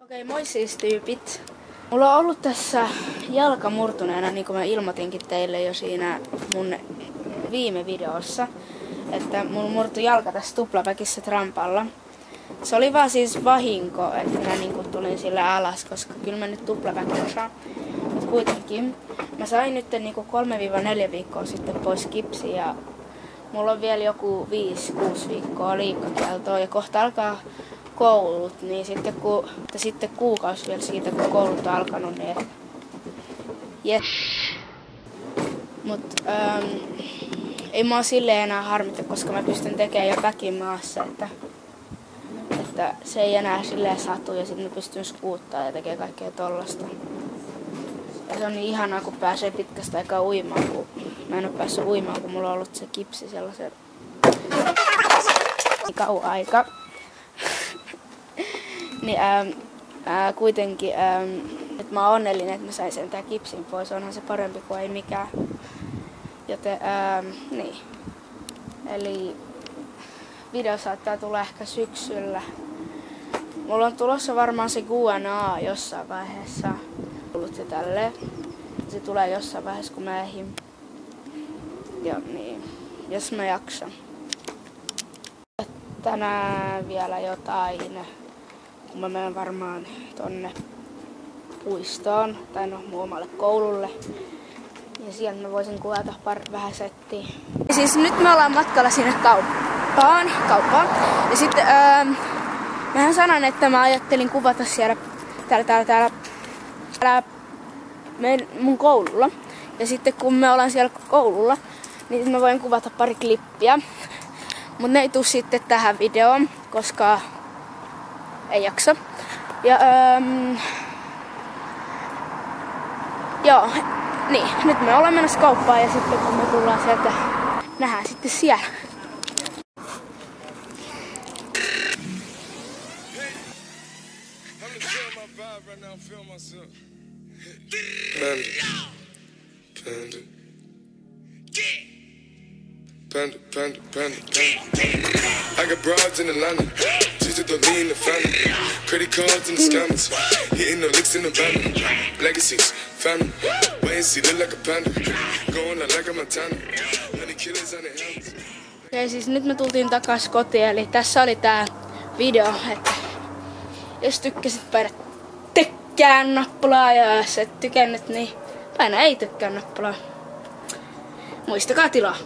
Okei, moi siis tyypit. Mulla on ollut tässä jalka murtuneena, niin kuin mä ilmoitinkin teille jo siinä mun viime videossa, että mulla murtui jalka tässä tuplapäkissä trampalla. Se oli vaan siis vahinko, että mä niin tulin sille alas, koska kyllä mä nyt tuplapäkin osaan. Mutta kuitenkin mä sain nyt niin 3-4 viikkoa sitten pois kipsi ja mulla on vielä joku 5-6 viikkoa liikkakieltoa ja kohta alkaa koulut, niin sitten kuukausi vielä siitä, kun koulut on alkanut, niin yes. Mut ei mua silleen enää harmita, koska mä pystyn tekemään jo päkin maassa, että se ei enää silleen satu ja sitten mä pystyn skuuttaa ja tekee kaikkea tollasta. Ja se on niin ihanaa, kun pääsee pitkästä aikaa uimaan, kun mä en oo päässyt uimaan, kun mulla on ollut se kipsi sellaisen kauan aika. Niin kuitenkin että mä oon onnellinen, että mä sain sen tää kipsin pois. Onhan se parempi kuin ei mikään. Joten niin. Eli video saattaa tulla ehkä syksyllä. Mulla on tulossa varmaan se Q&A jossain vaiheessa. Tullut se tälleen. Se tulee jossain vaiheessa kun mä ehdin. Ja niin. Jos mä jaksan. Tänään vielä jotain. Kun mä menen varmaan tonne puistoon, tai no mun omalle koululle. Ja sieltä mä voisin kuvata vähän settiä. Ja siis nyt me ollaan matkalla sinne kauppaan. Ja sitten mähän sanon, että mä ajattelin kuvata siellä täällä mun koululla. Ja sitten kun me ollaan siellä koululla, niin mä voin kuvata pari klippiä. Mut ne ei tuu sitten tähän videoon, koska ei jaksa. Ja joo, niin, nyt me ollaan menossa kauppaan ja sitten kun me tullaan sieltä, nähdään sitten siellä. Panda. I got broads in Atlanta, just to lean the family. Credit cards in the scammers, hitting the licks in the van. Legacies, family, wait and see, look like a panda. Going out like a Montana, many killers on the helmets. Ja siis nyt me tultiin takas kotiin, eli tässä oli tää video, että jos tykkäsit paina tykkään nappulaa ja jos et tykännyt, niin paina ei tykkään nappulaa. Muistakaa tilaa.